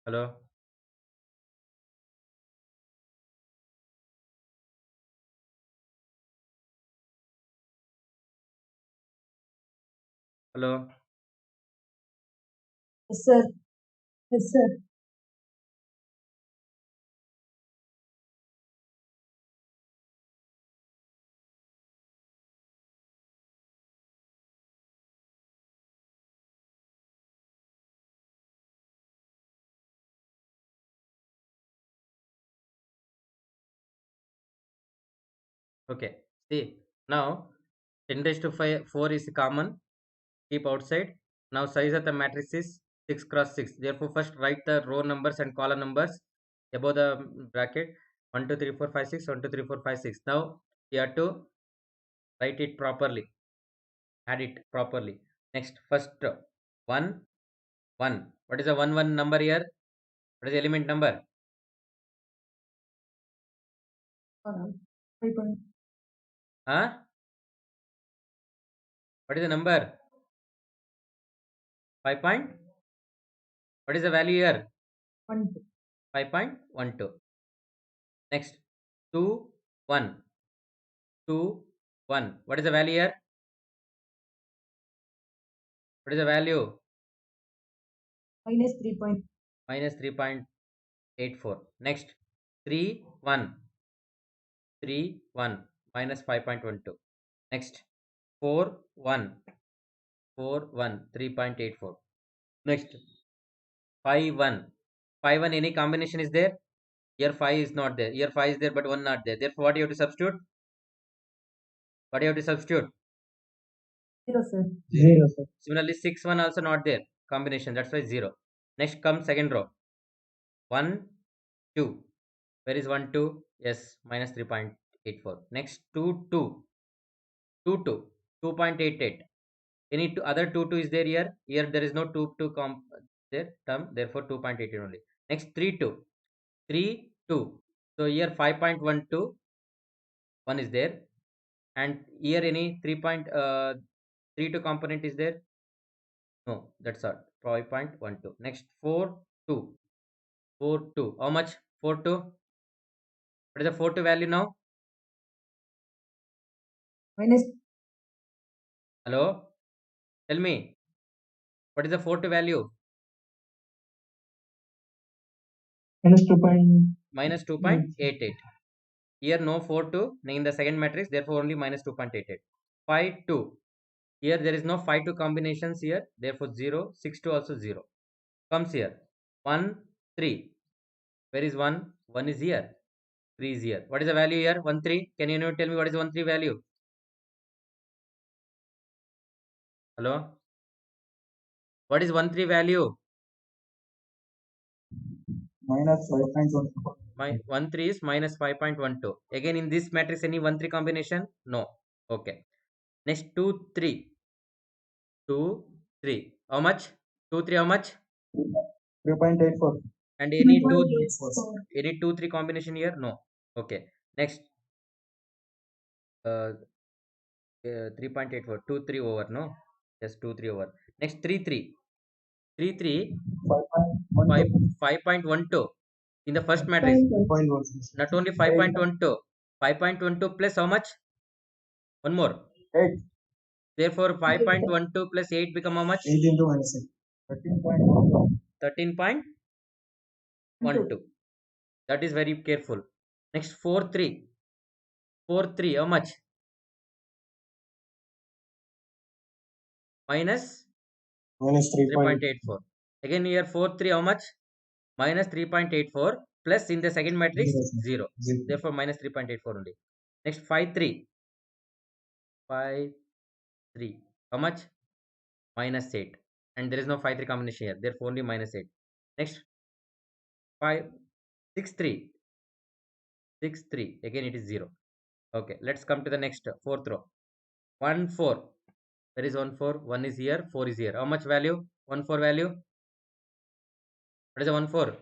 Hello? Hello? Yes, sir. Yes, sir. Okay. See, now 10 raised to 4 is common. Keep outside. Now size of the matrix is 6 cross 6. Therefore, first write the row numbers and column numbers above the bracket. 1, 2, 3, 4, 5, 6. 1, 2, 3, 4, 5, 6. Now you have to write it properly. Add it properly. Next, first 1, 1. What is the 1, 1 number here? What is the element number? 3 point. Huh? What is the number? 5 point. What is the value here? 1, 5.12. Next, 2, 1. 2, 1. What is the value here? What is the value? minus 3 point. Minus 3.84. Next, 3, 1. 3, 1. Minus 5.12. Next, 4, 1. 4, 1. 3.84. Next, 5, 1. 5, 1. Any combination is there? Here 5 is not there. Here 5 is there, but 1 not there. Therefore, what you have to substitute? What do you have to substitute? 0, sir. 0, sir. Similarly, 6, 1 also not there. Combination. That's why 0. Next comes second row. 1, 2. Where is 1, 2? Yes, minus 3.84. Next, 2, 2. 2, 2. 2.88. Any other 2, 2 is there here? Here there is no 2, 2 there term. Therefore, 2.88 only. Next, 3, 2. 3, 2. So, here 5.12. 1 is there. And here any 3.32 component is there? No, that's all. 5.12. Next, 4, 2. 4, 2. How much? 4, 2. What is the 4, 2 value now? Minus Hello? Tell me. What is the 4, 2 value? Minus 2 point. Minus 2.88. Here no 4, 2 in the second matrix. Therefore, only minus 2.88. 5, 2. Here there is no 5, 2 combinations here. Therefore, 0. 6, 2 also 0. Comes here. 1, 3. Where is 1? 1 is here. 3 is here. What is the value here? 1, 3. Can you tell me what is 1, 3 value? Hello? What is 1, 3 value? Minus 5.12. My 1, 3 is minus 5.12. Again, in this matrix, any 1, 3 combination? No. Okay. Next, 2, 3. 2, 3. How much? 2, 3, how much? 3.84. And any 2, 3.84. any 2, 3 combination here? No. Okay. Next, 3.84. 2, 3 over, no? Yes, 2, 3 over. Next, 3, 3. 3, 3, 5.12. In the first matrix, 5.1. not only 5.12. 5.12 plus how much? One more. 8. Therefore, 5.12 plus 8 become how much? 8 into minus 8. 13.12. 13.12. That is very careful. Next, 4, 3. 4, 3, how much? Minus Minus 3.84. Again, here 4, 3, how much? Minus 3.84 plus in the second matrix 0. Therefore, minus 3.84 only. Next, 5, 3. 5, 3. How much? Minus 8. And there is no 5, 3 combination here. Therefore, only minus 8. Next, 5, 6, 3. 6, 3. Again, it is 0. Okay, let's come to the next fourth row. 1, 4. There is 1, 4. 1 is here. 4 is here. How much value? 1, 4 value? What is the 1, 4?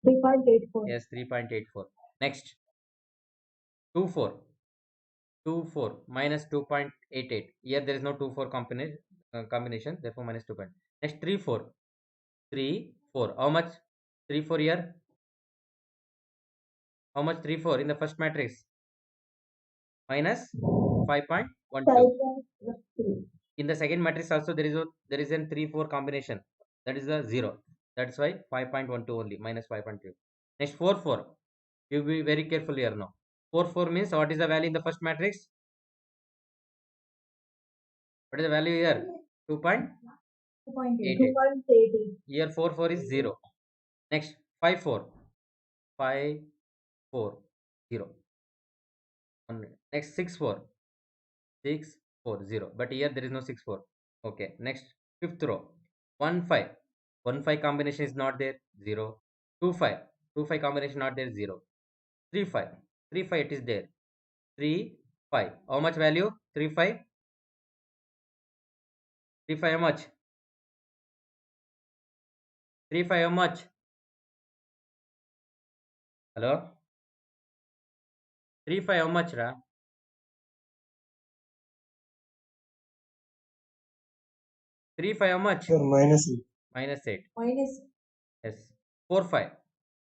3.84. Yes, 3.84. Next, 2, 4. 2, 4 minus 2.88. Here there is no 2, 4 combination. Therefore, minus 2. Next, 3, 4. 3, 4. How much? 3, 4 here. How much 3, 4 in the first matrix? Minus 5.12. 5.3. In the second matrix also there is a 3, 4 combination. That is a 0. That's why 5.12 only, minus 5.2. Next, 4, 4. You be very careful here now. 4, 4 means what is the value in the first matrix? What is the value here? 2.88. 2.80. Here 4, 4 is 0. Next, 5, 4. 5, 4, 0. Next, 6, 4. 6, 4, 0. But here there is no 6, 4. Okay. Next, fifth row. 1, 5. 1, 5 combination is not there. 0. 2, 5. 2, 5 combination not there. 0. 3, 5. 3, 5 it is there. 3, 5. How much value? 3, 5. 3, 5 how much? 3, 5 how much? Hello? 3, 5 how much, Ra? 3, 5, how much? Sir, -8. -8. minus Yes. 4, 5.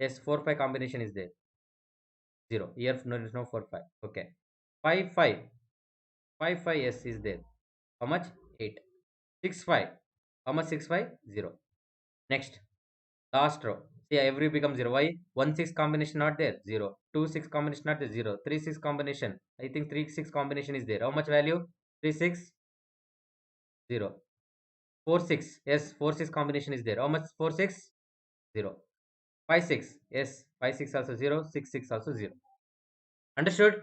Yes, 4, 5 combination is there. 0. Here there is no 4, 5. Okay. 5, 5. 5, 5, yes, is there. How much? 8. 6, 5. How much? 6, 5? 0. Next. Last row. See, every becomes 0. Why? 1, 6 combination not there. 0. 2, 6 combination not there. 0. 3, 6 combination. I think 3, 6 combination is there. How much value? 3, 6? 0. 4, 6. Yes, 4, 6 combination is there. How much? 4, 6? 0. 5, 6. Yes, 5, 6 also 0. 6, 6 also 0. Understood?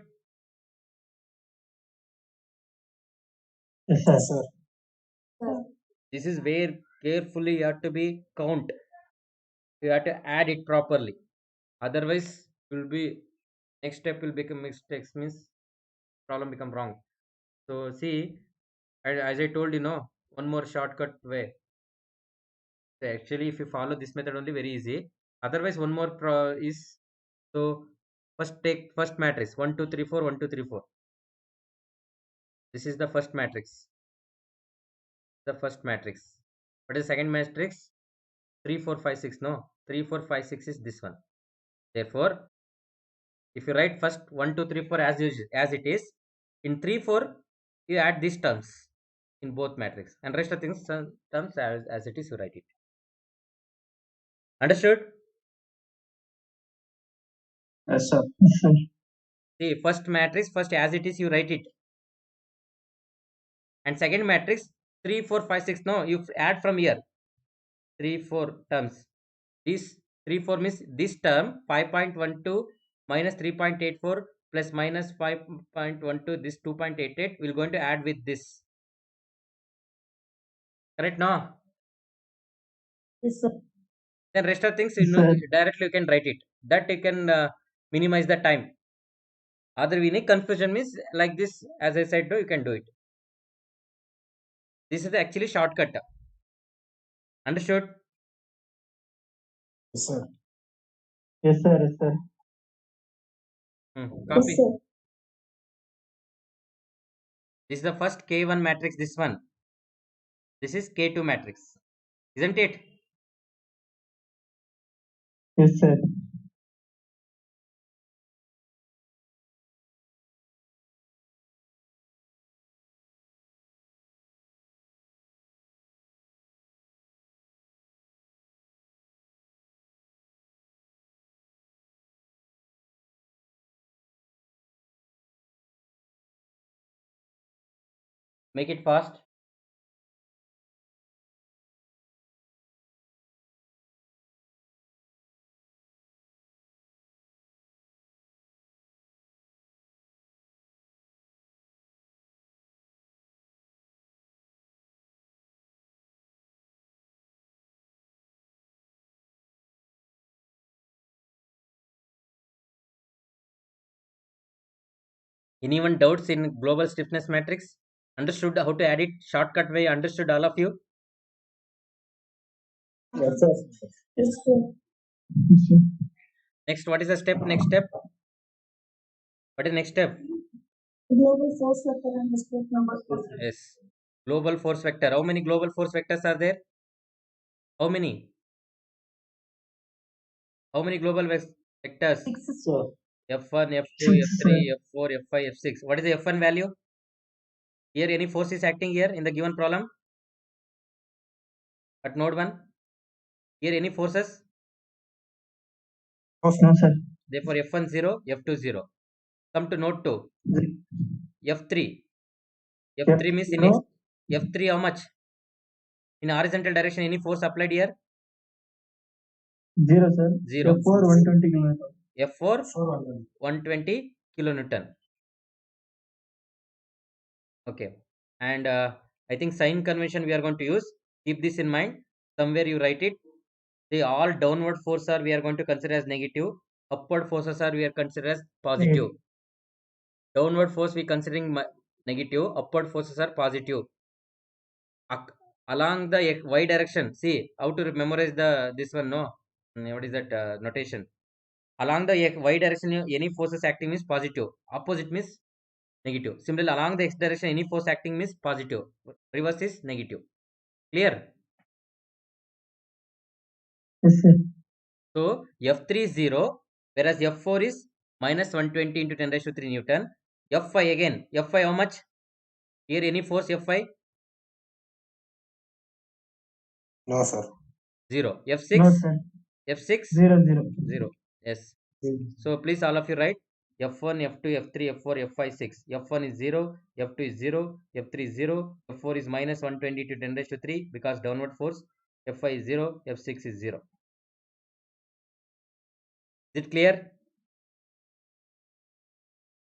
Yes, sir. Yes, sir. This is where carefully you have to be count. You have to add it properly. Otherwise, will be next step will become mistakes, means problem become wrong. So see, as I told you, know, one more shortcut way. So actually, if you follow this method only, very easy. Otherwise, one more is, so first take first matrix 1 2 3 4 1 2 3 4. This is the first matrix. The first matrix. What is the second matrix? 3 4 5 6. No, 3 4 5 6 is this one. Therefore, if you write first 1 2 3 4 as usual, as it is, in 3 4 you add these terms in both matrix, and rest of things terms as it is you write it. Understood? Yes, sir. Yes, sir. See, first matrix, first as it is you write it, and second matrix 3 4 5 6. No, you add from here 3 4 terms. This 3 4 means this term 5.12 minus 3.84 plus minus 5.12, this 2.88 will going to add with this. Correct? No? yes, sir. Then rest of things, Yes, sir. directly you can write it. That you can minimize the time. Other any confusion means like this, as I said, you can do it. This is the actually shortcut. Understood? Yes, sir. Yes, sir. Yes, sir. Copy. Yes, sir. This is the first K1 matrix, this one. This is K2 matrix. Isn't it? Yes, sir. Make it fast. Anyone doubts in global stiffness matrix? Understood how to add it? Shortcut way, understood all of you? Yes, sir. Yes, sir. Yes, sir. Next, what is the step? Next step? What is next step? Global force vector and displacement number. Yes. Global force vector. How many global force vectors are there? How many? How many global vectors? 6, Sir. F1, F2, Six, F3, F4, F5, F6. What is the F1 value? Here, any force is acting here in the given problem? At node 1? Here, any forces? No, sir. Therefore, F1 0, F2 0. Come to node 2. F3. F3 means in F0. F3 how much? In horizontal direction, any force applied here? 0, sir. 0. F4 120 kilometers. F4 400. 120 kilonewton. Okay. And I think sign convention we are going to use. Keep this in mind. Somewhere you write it. The all downward force are we are going to consider as negative. Upward forces are we are considered as positive. Downward force we considering negative. Upward forces are positive. Along the y direction. See how to memorize the this one. No, what is that notation? Along the y direction, any forces acting means positive. Opposite means negative. Similarly, along the x direction, any force acting means positive. Reverse is negative. Clear? Yes, sir. So F3 is 0, whereas F4 is minus 120 into 10 raised to 3 Newton. F5 again. F5 how much? Here any force F5? No, sir. 0. F6? No, sir. F6? 0, 0. 0. Yes. So please all of you write F1, F2, F3, F4, F5, 6. F1 is 0, F2 is 0, F3 is 0, F4 is minus 120 to 10 raised to 3 because downward force. F5 is 0, F6 is 0. Is it clear?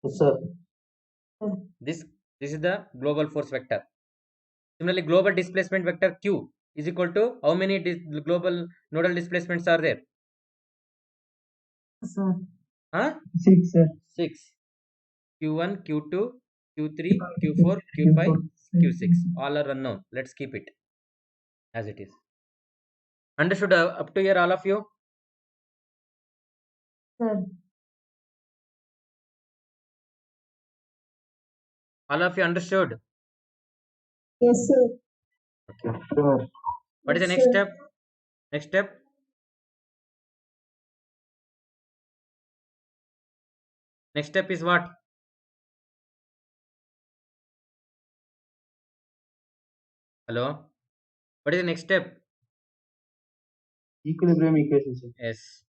Yes, sir. This is the global force vector. Similarly, global displacement vector Q is equal to how many global nodal displacements are there? Sir. Huh? 6, sir. 6. Q1, Q2, Q3, Q4, Q5, Q6. All are unknown. Let's keep it as it is. Understood up to here, all of you? Sir. All of you understood? Yes, sir. What is the Yes, next sir. step? Next step? Next step is what? Hello? What is the next step? Equilibrium equation, sir. Yes.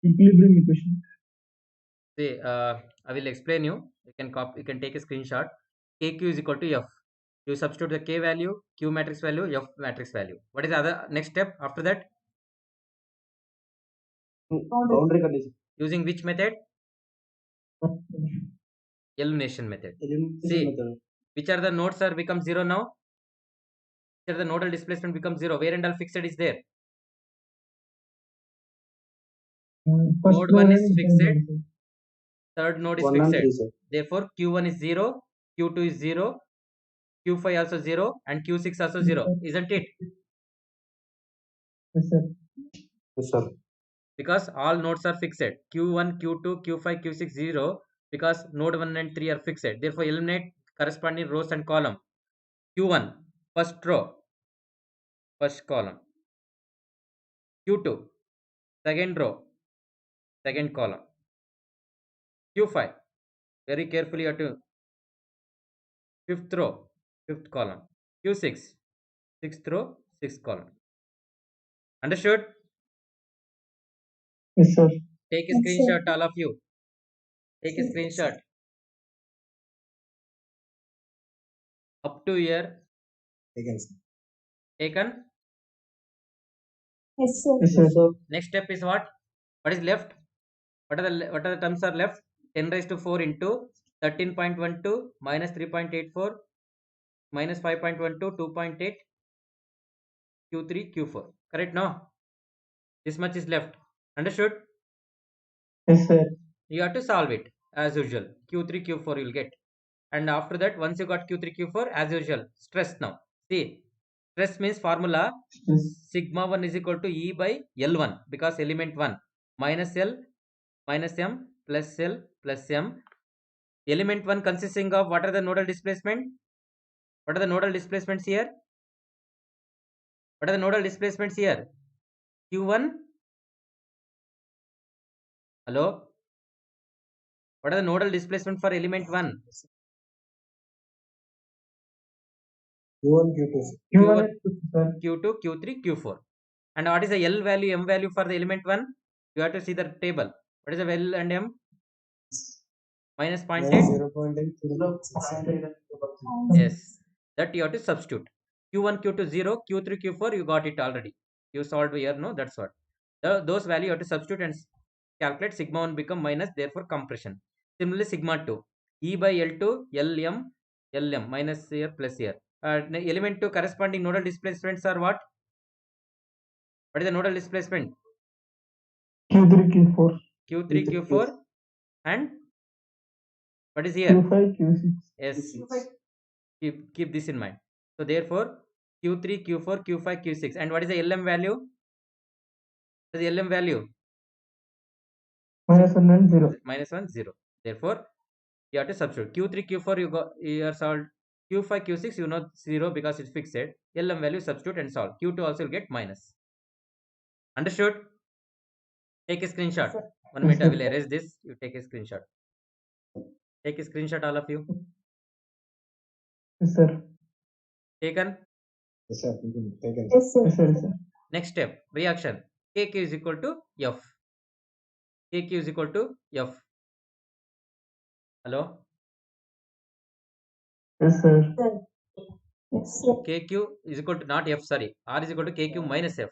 Equilibrium equation. See, I will explain you. You can copy. You can take a screenshot. KQ is equal to F. You substitute the K value, Q matrix value, F matrix value. What is the other next step after that? Boundary condition. Using which method? Elimination method. Elimination See, method. which are the nodes are become 0 now? Which are the nodal displacement becomes 0? Where and all fixed is there? First Node 1 is and fixed. third one, Third node is 1 and 3, fixed. sir. Therefore, Q1 is 0, Q2 is 0, Q5 also 0, and Q6 also 0. Isn't it? Yes, sir. Yes, sir. Because all nodes are fixed. Q1, Q2, Q5, Q6, 0. Because node 1 and 3 are fixed. Therefore, eliminate corresponding rows and column. Q1, first row, first column. Q2, second row, second column. Q5, very carefully you have to fifth row, fifth column. Q6, sixth row, sixth column. Understood? Yes, sir. Take a Yes, screenshot, sir. all of you. Take a screenshot. Up to here, Taken, sir. taken. Yes, sir. Yes, sir. Next step is what? What is left? What are the terms are left? 10 raised to 4 into 13.12 minus 3.84 minus 5.12 2.8 Q3 Q4. Correct? No? This much is left. Understood? Yes, sir. You have to solve it as usual. Q3 Q4 you'll get. And after that, once you got Q3 Q4, as usual, stress now. See, stress means formula sigma 1 is equal to E by L1 because element 1 minus L minus M plus L plus M. Element 1 consisting of what are the nodal displacement? What are the nodal displacements here? What are the nodal displacements here? Q1. Hello? What are the nodal displacement for element 1? Q1, Q2, sir. Q1, Q2, Q3, Q4. And what is the L value, M value for the element 1? You have to see the table. What is the L and M? Minus 0.8. Minus 0.8. Yes. That you have to substitute. Q1, Q2, 0. Q3, Q4, you got it already. You solved here, no? That's what. Those value you have to substitute and calculate. Sigma 1 become minus, therefore compression. Similarly, sigma 2. E by L2, LM, LM, minus here, plus here. Element 2 corresponding nodal displacements are what? What is the nodal displacement? Q3, Q4. Q3, Q4, and what is here? Q5, Q6. Yes. Keep this in mind. So therefore, Q3, Q4, Q5, Q6. And what is the LM value? What is the LM value? Minus 1 and 0. Minus 1, 0. Therefore, you have to substitute. Q3, Q4, you are solved. Q5, Q6, you know 0 because it's fixed. LM value substitute and solve. Q2 also will get minus. Understood? Take a screenshot. 1 minute, I will erase this. You take a screenshot. Take a screenshot, all of you. Yes, sir. Taken. Yes, sir. Taken, sir. Yes, sir. Yes, sir. Yes, sir. Next step, reaction. KQ is equal to F. KQ is equal to F. Hello? Yes, sir. Yes, sir. KQ is equal to not F, sorry. R is equal to KQ minus F.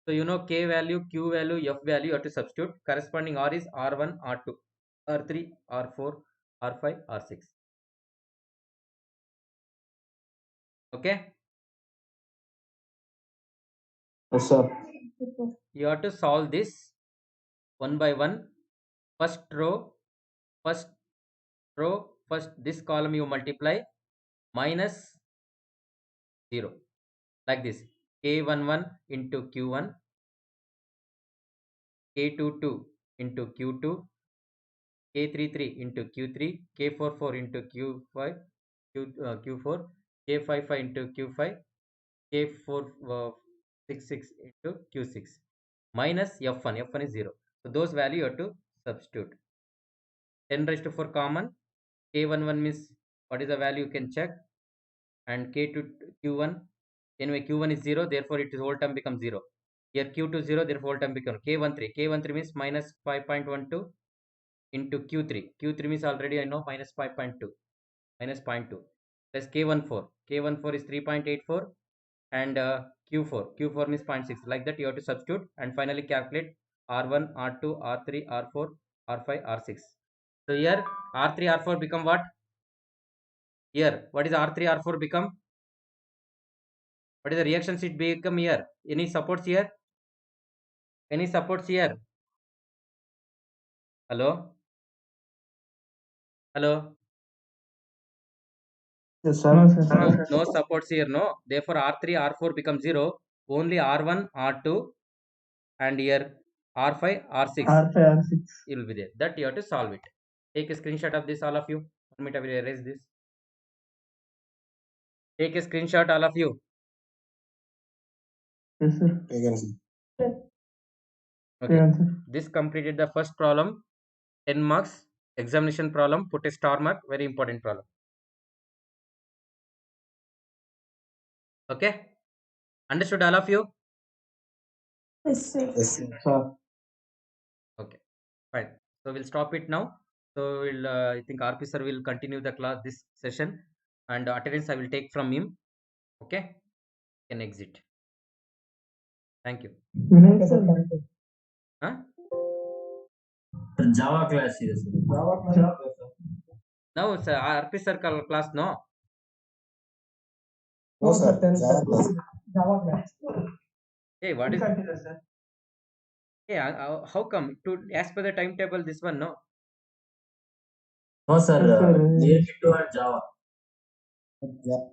So you know K value, Q value, F value, you have to substitute. Corresponding R is R1, R2, R3, R4, R5, R6. Okay? Yes, sir. You have to solve this one by one. First row, first this column you multiply minus 0. Like this. K11 into Q1, K22 into Q2, K33 into Q3, K44 into Q5, Q4, K55 into Q5, K466 into Q6 minus F1. F1 is 0. So those value you have to substitute. 10 raised to 4 common. K11 means what is the value you can check. And K2 Q1. Anyway, Q1 is 0. Therefore, its whole term becomes 0. Here Q2 0. Therefore, whole term becomes K13. K13 means minus 5.12 into Q3. Q3 means already I know minus 5.2. Minus 0.2 plus K14. K14 is 3.84 and Q4 means 0.6. Like that you have to substitute and finally calculate R1, R2, R3, R4, R5, R6. So here R3, R4 become what? Here what is R3, R4 become? What is the reaction sheet become here? Any supports here? Any supports here? Hello? Hello? Yes, sir. No, sir. No supports here, no. Therefore, R3, R4 becomes 0. Only R1, R2 and here R5, R6 R5, R6. it will be there. That you have to solve it. Take a screenshot of this, all of you. 1 minute, I will erase this. Take a screenshot, all of you. Yes, sir. Taken, sir. Okay. Yes, sir. This completed the first problem. 10 marks. Examination problem. Put a star mark. Very important problem. Okay. Understood, all of you? Yes, sir. Yes, sir. Sir. Okay. Fine. So we'll stop it now. So we'll I think RP sir will continue the class this session and attendance I will take from him. Okay. You can exit. Thank you. Vinay sir. Huh? Java class ಇದೆ sir. Now sir, RP sir class no. No, sir. Java class. Java class. Hey, what is? Sir. Hey, how come to as per the timetable this one no? No sir, Yes, sir. related to our Java. Ja-